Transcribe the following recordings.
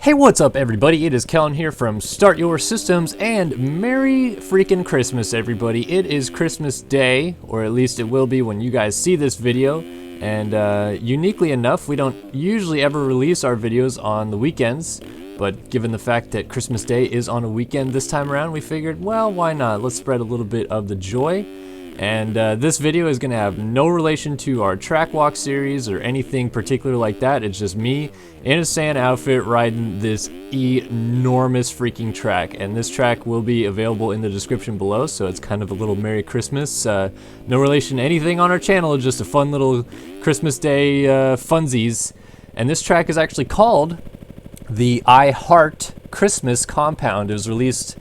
Hey, what's up everybody? It is Kellen here from Start Your Systems, and Merry freaking Christmas everybody. It is Christmas Day, or at least it will be when you guys see this video, and uniquely enough, we don't usually ever release our videos on the weekends, but given the fact that Christmas Day is on a weekend this time around, we figured, well, why not? Let's spread a little bit of the joy. And this video is going to have no relation to our track walk series or anything particular like that. It's just me in a Santa outfit riding this enormous freaking track. And this track will be available in the description below, so it's kind of a little Merry Christmas. No relation to anything on our channel, just a fun little Christmas Day funsies. And this track is actually called the I Heart Christmas Compound. It was released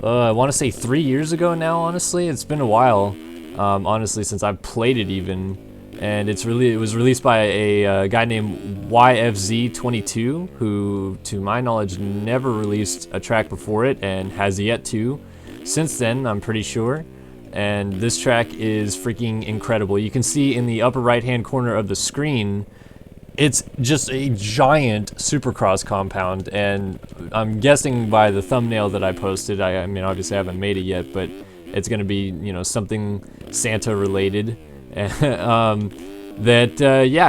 I want to say 3 years ago now, honestly. It's been a while, honestly, since I've played it even. And it was released by a guy named YFZ22, who, to my knowledge, never released a track before it and has yet to since then, I'm pretty sure. And this track is freaking incredible. You can see in the upper right-hand corner of the screen, it's just a giant Supercross compound, and I'm guessing by the thumbnail that I posted, I mean obviously I haven't made it yet, but it's gonna be, you know, something Santa related. Yeah,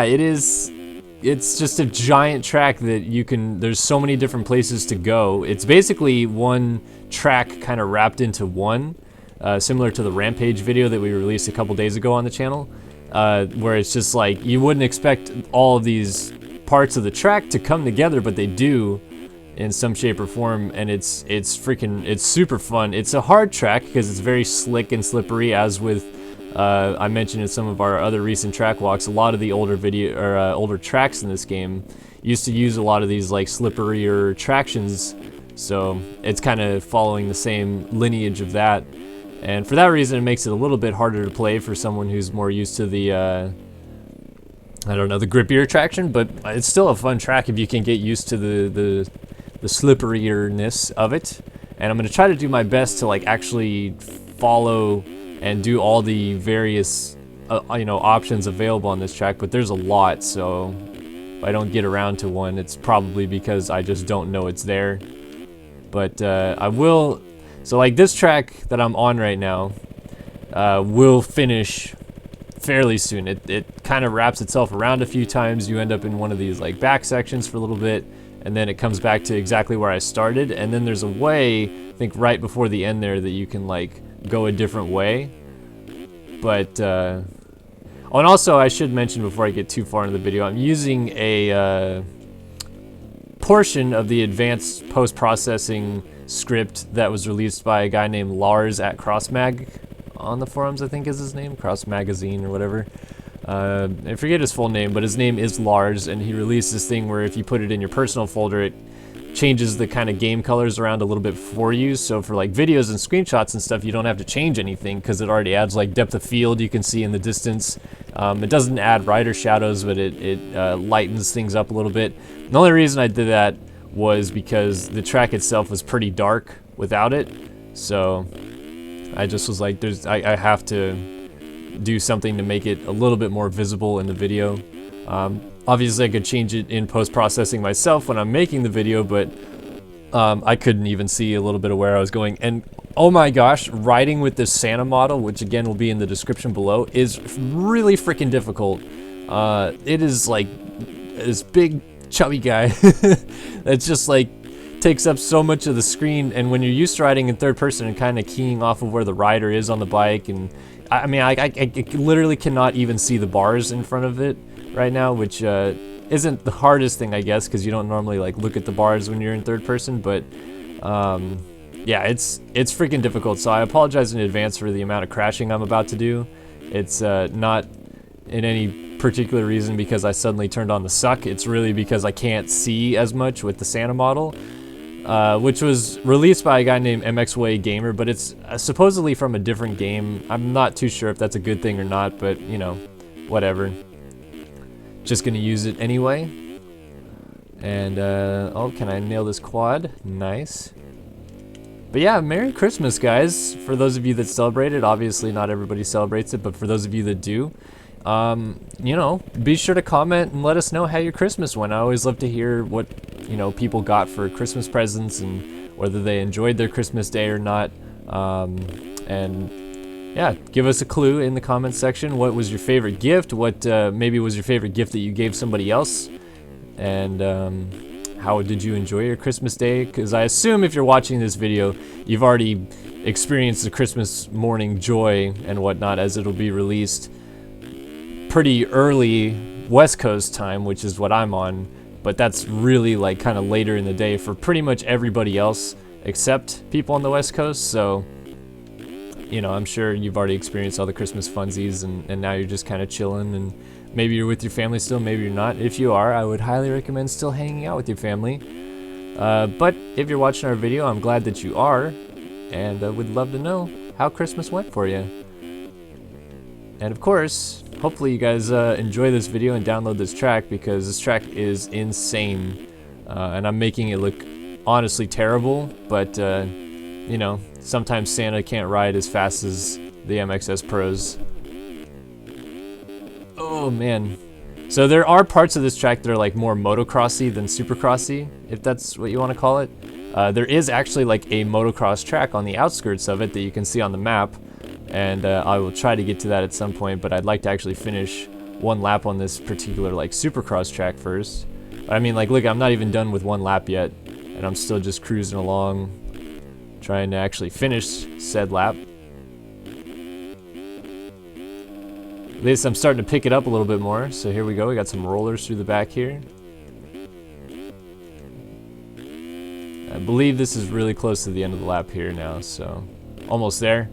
it's just a giant track that you can, there's so many different places to go. It's basically one track kind of wrapped into one, similar to the Rampage video that we released a couple days ago on the channel. Where it's just like, you wouldn't expect all of these parts of the track to come together, but they do in some shape or form, and it's super fun. It's a hard track because it's very slick and slippery, as with I mentioned in some of our other recent track walks. A lot of the older older tracks in this game used to use a lot of these like slipperier tractions, so it's kind of following the same lineage of that. And for that reason, it makes it a little bit harder to play for someone who's more used to the, I don't know, the grippier traction, but it's still a fun track if you can get used to the slipperierness of it. And I'm going to try to do my best to like actually follow and do all the various, you know, options available on this track, but there's a lot, so if I don't get around to one, it's probably because I just don't know it's there. But I will. So like this track that I'm on right now will finish fairly soon. It kind of wraps itself around a few times. You end up in one of these like back sections for a little bit, and then it comes back to exactly where I started. And then there's a way, I think right before the end there, that you can like go a different way. But oh, and also I should mention before I get too far into the video, I'm using a portion of the advanced post-processing script that was released by a guy named Lars at CrossMag on the forums, I think is his name, Cross Magazine or whatever. I forget his full name, but his name is Lars, and he released this thing where if you put it in your personal folder, it changes the kind of game colors around a little bit for you. So for like videos and screenshots and stuff, you don't have to change anything because it already adds like depth of field you can see in the distance. It doesn't add rider shadows, but it lightens things up a little bit. The only reason I did that was because the track itself was pretty dark without it, so I just was like, I have to do something to make it a little bit more visible in the video. Obviously I could change it in post-processing myself when I'm making the video, but I couldn't even see a little bit of where I was going. And oh my gosh, riding with this Santa model, which again will be in the description below, is really freaking difficult. It is like this big chubby guy that's just like takes up so much of the screen, and when you're used to riding in third person and kind of keying off of where the rider is on the bike, and I mean I literally cannot even see the bars in front of it right now, which isn't the hardest thing, I guess, because you don't normally like look at the bars when you're in third person, but yeah, it's freaking difficult. So I apologize in advance for the amount of crashing I'm about to do. It's not in any particular reason because I suddenly turned on the suck. It's really because I can't see as much with the Santa model, which was released by a guy named MXWay Gamer, but it's supposedly from a different game. I'm not too sure if that's a good thing or not, but you know, whatever. Just gonna use it anyway. And oh, can I nail this quad? Nice. But yeah, Merry Christmas, guys. For those of you that celebrate it, obviously not everybody celebrates it, but for those of you that do, you know, be sure to comment and let us know how your Christmas went. I always love to hear what, you know, people got for Christmas presents and whether they enjoyed their Christmas day or not. And yeah, give us a clue in the comments section. What was your favorite gift? What maybe was your favorite gift that you gave somebody else? And how did you enjoy your Christmas day? Because I assume if you're watching this video, you've already experienced the Christmas morning joy and whatnot, as it'll be released pretty early West Coast time, which is what I'm on. But that's really like kind of later in the day for pretty much everybody else except people on the West Coast. So, you know, I'm sure you've already experienced all the Christmas funsies and now you're just kind of chilling, and maybe you're with your family still, maybe you're not. If you are, I would highly recommend still hanging out with your family. But if you're watching our video, I'm glad that you are, and would love to know how Christmas went for you. And of course, hopefully you guys enjoy this video and download this track, because this track is insane. And I'm making it look honestly terrible, but you know, sometimes Santa can't ride as fast as the MXS Pros. Oh man. So there are parts of this track that are like more motocrossy than supercrossy, if that's what you want to call it. There is actually like a motocross track on the outskirts of it that you can see on the map, and I will try to get to that at some point, but I'd like to actually finish one lap on this particular like supercross track first. I mean, like, look, I'm not even done with one lap yet, and I'm still just cruising along, trying to actually finish said lap. At least I'm starting to pick it up a little bit more. So here we go, we got some rollers through the back here. I believe this is really close to the end of the lap here now, so almost there.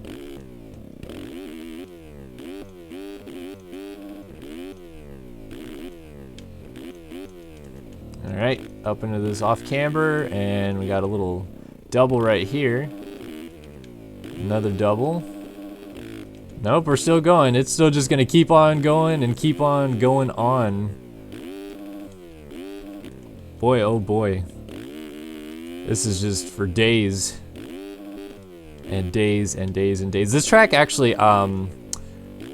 Alright, up into this off camber, and we got a little double right here. Another double. Nope, we're still going. It's still just gonna keep on going and keep on going on. Boy, oh boy. This is just for days. And days and days and days. This track actually, I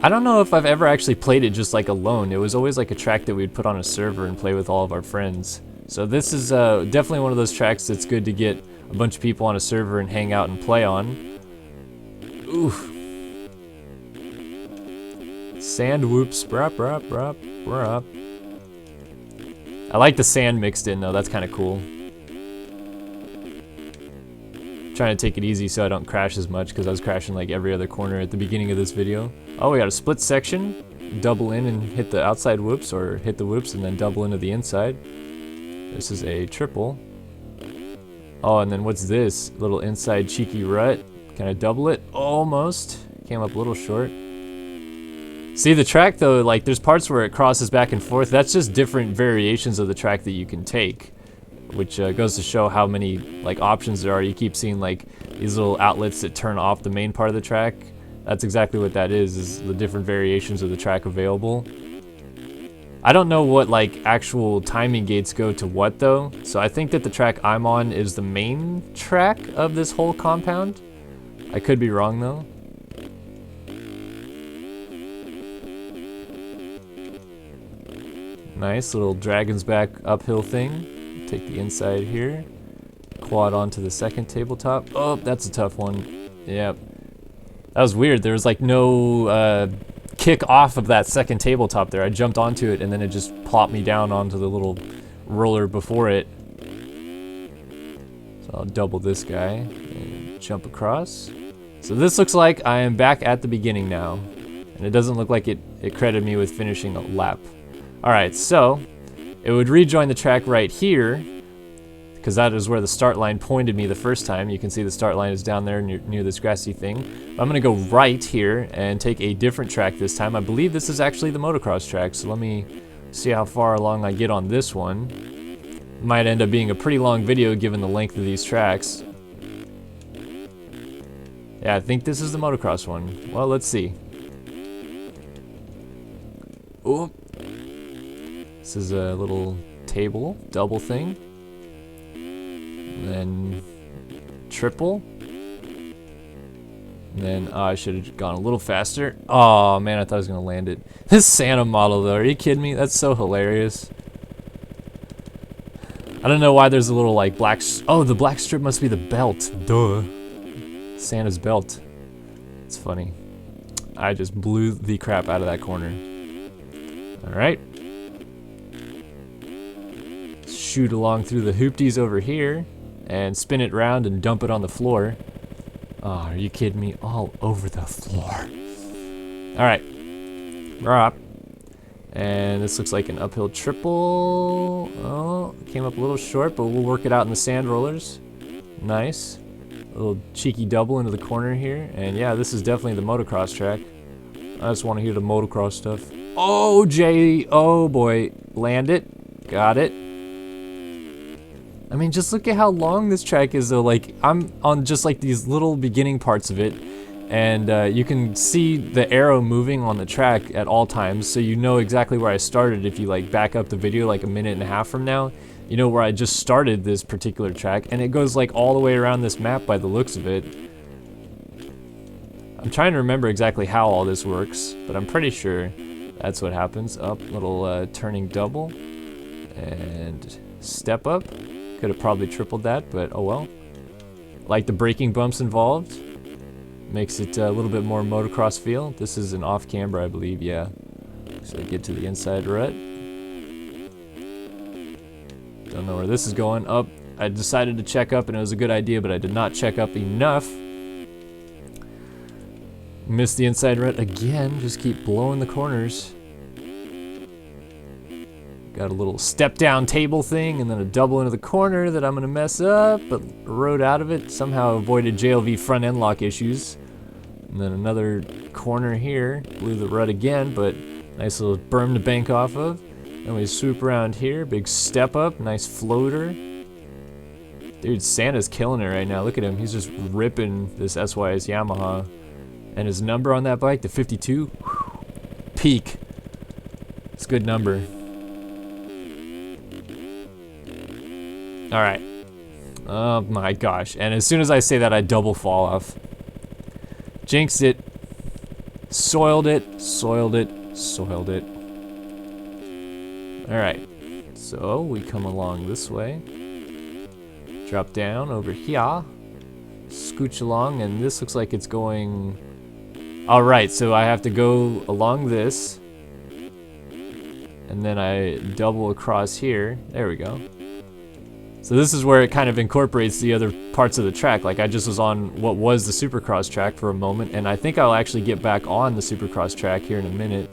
don't know if I've ever actually played it just like alone. It was always like a track that we'd put on a server and play with all of our friends. So this is definitely one of those tracks that's good to get a bunch of people on a server and hang out and play on. Oof. Sand whoops, brop, brop, brop, brop. I like the sand mixed in though, that's kind of cool. Trying to take it easy so I don't crash as much, because I was crashing like every other corner at the beginning of this video. Oh, we got a split section. Double in and hit the outside whoops, or hit the whoops and then double into the inside. This is a triple. Oh, and then what's this? Little inside cheeky rut. Can I double it? Almost. Came up a little short. See, the track though, like there's parts where it crosses back and forth. That's just different variations of the track that you can take, which goes to show how many like options there are. You keep seeing like these little outlets that turn off the main part of the track. That's exactly what that is the different variations of the track available. I don't know what like actual timing gates go to what though, so I think that the track I'm on is the main track of this whole compound. I could be wrong though. Nice little dragon's back uphill thing. Take the inside here. Quad onto the second tabletop. Oh, that's a tough one. Yep. That was weird. There was like no kick off of that second tabletop there. I jumped onto it and then it just plopped me down onto the little roller before it. So I'll double this guy and jump across. So this looks like I am back at the beginning now. And it doesn't look like it credited me with finishing a lap. Alright, so it would rejoin the track right here, because that is where the start line pointed me the first time. You can see the start line is down there near this grassy thing. I'm going to go right here and take a different track this time. I believe this is actually the motocross track, so let me see how far along I get on this one. Might end up being a pretty long video given the length of these tracks. Yeah, I think this is the motocross one. Well, let's see. Oh. This is a little table, double thing. And then triple. And then I should have gone a little faster. Oh man, I thought I was gonna land it. This Santa model though, are you kidding me? That's so hilarious. I don't know why there's a little like black. Oh, the black strip must be the belt. Duh. Santa's belt. It's funny. I just blew the crap out of that corner. Alright. Shoot along through the hoopties over here and spin it round and dump it on the floor. Oh, are you kidding me? All over the floor. Alright. Drop. And this looks like an uphill triple. Oh, came up a little short, but we'll work it out in the sand rollers. Nice. A little cheeky double into the corner here. And yeah, this is definitely the motocross track. I just want to hear the motocross stuff. Oh, Jay. Oh, boy. Land it. Got it. I mean, just look at how long this track is, though. Like, I'm on just like these little beginning parts of it. And you can see the arrow moving on the track at all times. So you know exactly where I started if you like back up the video like a minute and a half from now. You know where I just started this particular track, and it goes like all the way around this map by the looks of it. I'm trying to remember exactly how all this works, but I'm pretty sure that's what happens. Up, little turning double, and step up. Could have probably tripled that, but oh well. Like the braking bumps involved, makes it a little bit more motocross feel. This is an off camber, I believe, yeah. So I get to the inside rut. Don't know where this is going. Up. I decided to check up, and it was a good idea, but I did not check up enough. Missed the inside rut again. Just keep blowing the corners. Got a little step down table thing, and then a double into the corner that I'm gonna mess up, but rode out of it. Somehow avoided JLV front end lock issues. And then another corner here. Blew the rut again, but nice little berm to bank off of. Then we swoop around here, big step up, nice floater. Dude, Santa's killing it right now. Look at him, he's just ripping this SYS Yamaha. And his number on that bike, the 52, whew, peak. It's a good number. All right. Oh my gosh, and as soon as I say that, I double fall off. Jinxed it. Soiled it, soiled it, soiled it. Alright, so we come along this way, drop down over here, scooch along, and this looks like it's going... Alright, so I have to go along this, and then I double across here. There we go. So this is where it kind of incorporates the other parts of the track. Like I just was on what was the Supercross track for a moment, and I think I'll actually get back on the Supercross track here in a minute.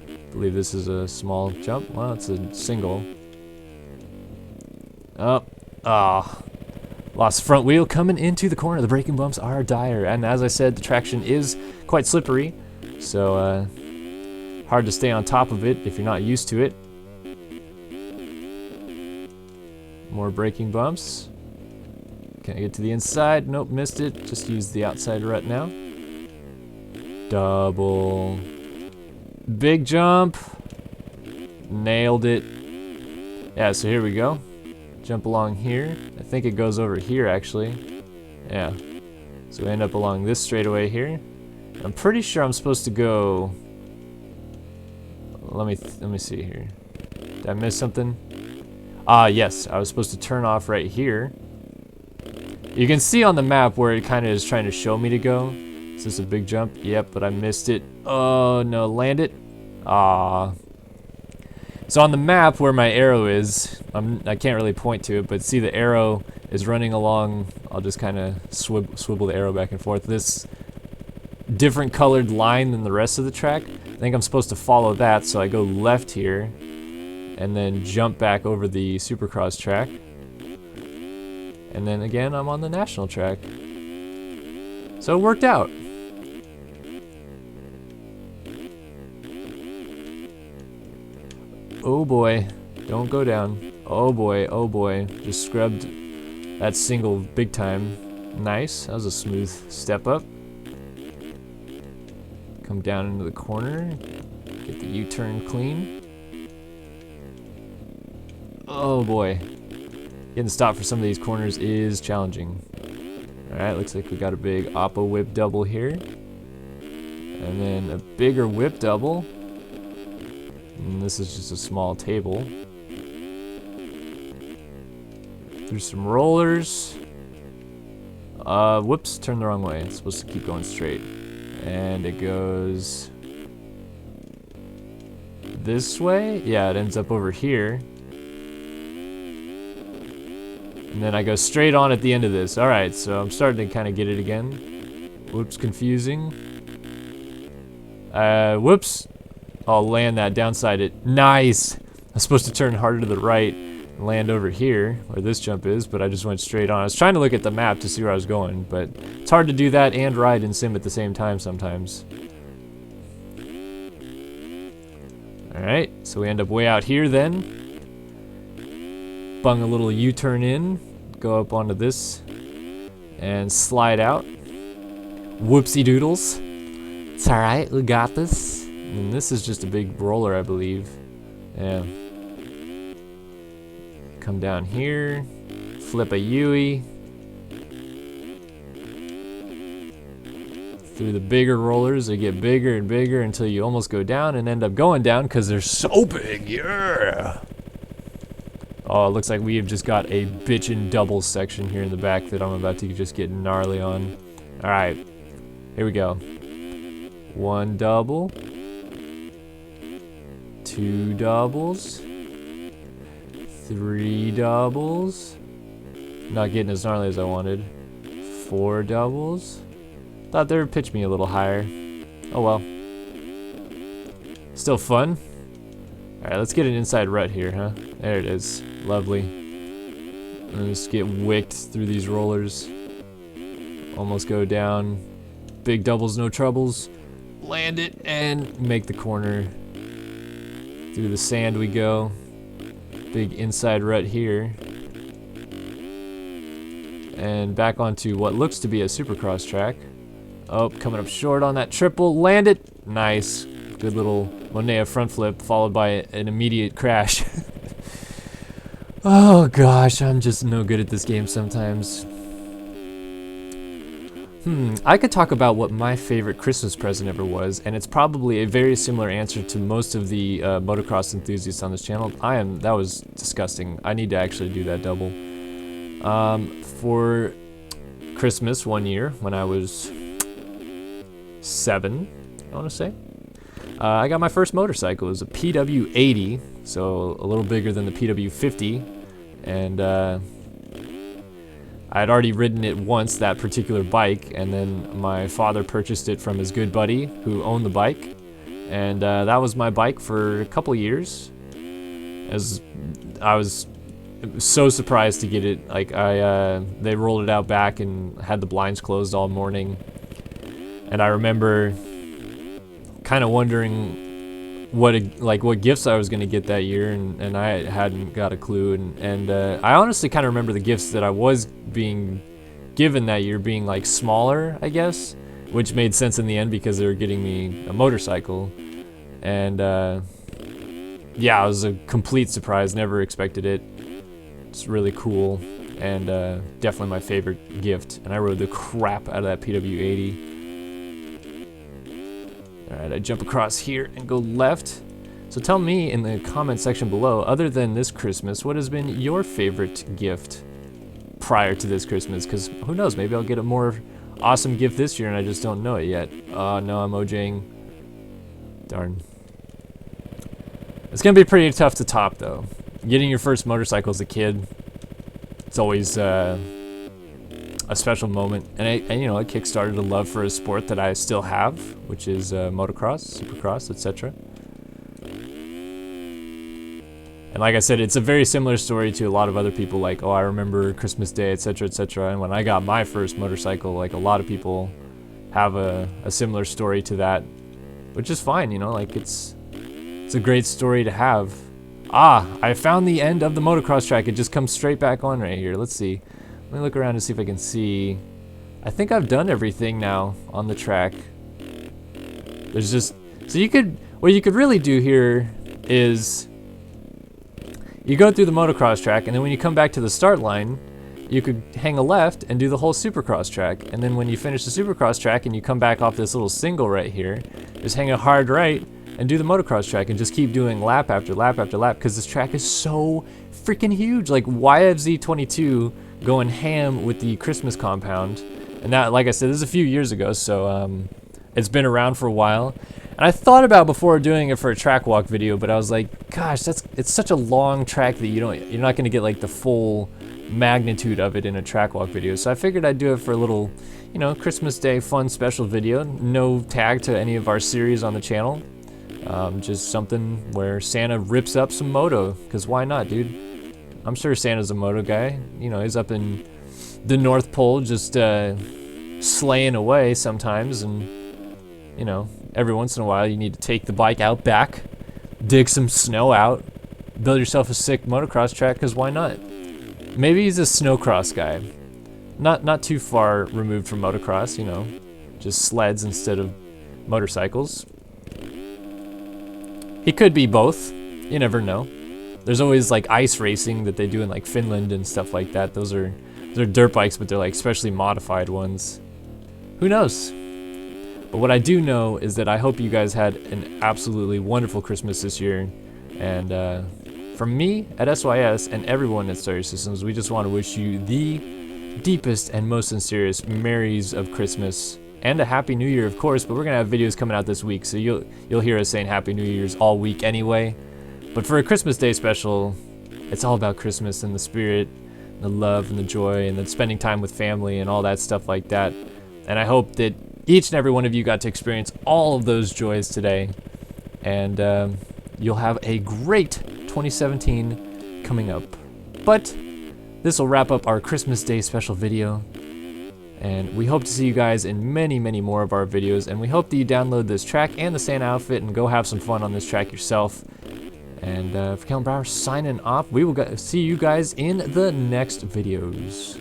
I believe this is a small jump. Well, it's a single. Oh, lost front wheel coming into the corner. The braking bumps are dire, and as I said, the traction is quite slippery, so hard to stay on top of it if you're not used to it. More braking bumps. Can I get to the inside? Nope, missed it. Just use the outside rut now. Double. Big jump. Nailed it. Yeah, so here we go. Jump along here. I think it goes over here actually. Yeah. So we end up along this straightaway here. I'm pretty sure I'm supposed to go... Let me see here. Did I miss something? Yes, I was supposed to turn off right here. You can see on the map where it kind of is trying to show me to go. Is this a big jump? Yep, but I missed it. Oh no, land it. So on the map where my arrow is, I can't really point to it, but see the arrow is running along. I'll just kind of swivel the arrow back and forth. This different colored line than the rest of the track. I think I'm supposed to follow that, so I go left here and then jump back over the Supercross track. And then again, I'm on the national track. So it worked out. Oh boy, don't go down. Oh boy, just scrubbed that single big time. Nice, that was a smooth step up. Come down into the corner, get the U-turn clean. Oh boy, getting stopped for some of these corners is challenging. Alright, looks like we got a big Oppo whip double here. And then a bigger whip double. And this is just a small table. Through some rollers. Whoops, turned the wrong way. It's supposed to keep going straight. And it goes this way? Yeah, it ends up over here. And then I go straight on at the end of this. Alright, so I'm starting to kind of get it again. Whoops, confusing. Whoops. I'll land that downside it. Nice! I'm supposed to turn harder to the right and land over here, where this jump is, but I just went straight on. I was trying to look at the map to see where I was going, but it's hard to do that and ride in sim at the same time sometimes. Alright, so we end up way out here then. Bung a little U-turn in, go up onto this, and slide out. Whoopsie doodles. It's alright, we got this. And this is just a big roller, I believe. Yeah. Come down here, flip a U-ey. Through the bigger rollers, they get bigger and bigger until you almost go down and end up going down because they're so big, yeah! Oh, it looks like we have just got a bitchin' double section here in the back that I'm about to just get gnarly on. Alright, here we go. One double. Two doubles. Three doubles. Not getting as gnarly as I wanted. Four doubles. Thought they would pitch me a little higher. Oh well. Still fun. Alright, let's get an inside rut here, huh? There it is. Lovely. And just get wicked through these rollers. Almost go down. Big doubles, no troubles. Land it and make the corner. Through the sand we go. Big inside rut here. And back onto what looks to be a Supercross track. Oh, coming up short on that triple. Land it. Nice. Good little Monea front flip followed by an immediate crash. Oh gosh, I'm just no good at this game sometimes. I could talk about what my favorite Christmas present ever was, and it's probably a very similar answer to most of the motocross enthusiasts on this channel. That was disgusting. I need to actually do that double. For Christmas one year, when I was 7, I want to say, I got my first motorcycle. It was a PW80, so a little bigger than the PW50, and I had already ridden it once, that particular bike, and then my father purchased it from his good buddy who owned the bike, and that was my bike for a couple years. As I was so surprised to get it. Like they rolled it out back and had the blinds closed all morning, and I remember kind of wondering what gifts I was going to get that year, and I hadn't got a clue, and I honestly kind of remember the gifts that I was being given that year being like smaller, I guess, which made sense in the end because they were getting me a motorcycle, and yeah, it was a complete surprise, never expected it. It's really cool, and definitely my favorite gift, and I rode the crap out of that PW80. Alright, I jump across here and go left. So tell me in the comment section below, other than this Christmas, what has been your favorite gift prior to this Christmas? Because who knows, maybe I'll get a more awesome gift this year and I just don't know it yet. Oh no, I'm OJing. Darn. It's gonna be pretty tough to top though. Getting your first motorcycle as a kid, it's always a special moment, and you know, it kickstarted a love for a sport that I still have, which is motocross, supercross, etc. And like I said, it's a very similar story to a lot of other people, like, oh, I remember Christmas Day, etc., etc. And when I got my first motorcycle, like a lot of people have a similar story to that, which is fine, you know, like it's a great story to have. Ah, I found the end of the motocross track. It just comes straight back on right here. Let's see. Let me look around and see if I can see. I think I've done everything now on the track. There's just, so what you could really do here is you go through the motocross track, and then when you come back to the start line, you could hang a left and do the whole Supercross track. And then when you finish the Supercross track and you come back off this little single right here, just hang a hard right and do the motocross track and just keep doing lap after lap after lap, because this track is so freaking huge. Like YFZ22 going ham with the Christmas compound. And that, like I said, this is a few years ago, so it's been around for a while. And I thought about before doing it for a track walk video, but I was like, gosh, it's such a long track that you're not going to get like the full magnitude of it in a track walk video. So I figured I'd do it for a little, you know, Christmas Day fun special video. No tag to any of our series on the channel. Just something where Santa rips up some moto, because why not, dude? I'm sure Santa's a moto guy. You know, he's up in the North Pole just slaying away sometimes, and you know, every once in a while you need to take the bike out back, dig some snow out, build yourself a sick motocross track, because why not? Maybe he's a snowcross guy. Not too far removed from motocross, you know, just sleds instead of motorcycles. He could be both. You never know. There's always like ice racing that they do in like Finland and stuff like that. They're dirt bikes, but they're like specially modified ones. Who knows? But what I do know is that I hope you guys had an absolutely wonderful Christmas this year. And from me at SYS and everyone at Stereo Systems, we just want to wish you the deepest and most sincerest Merries of Christmas. And a Happy New Year, of course, but we're going to have videos coming out this week, so you'll hear us saying Happy New Year's all week anyway. But for a Christmas Day special, it's all about Christmas and the spirit, the love and the joy, and then spending time with family and all that stuff like that. And I hope that each and every one of you got to experience all of those joys today. And you'll have a great 2017 coming up. But this will wrap up our Christmas Day special video. And we hope to see you guys in many, many more of our videos. And we hope that you download this track and the Santa outfit and go have some fun on this track yourself. And for Kellen Brower signing off, we will see you guys in the next videos.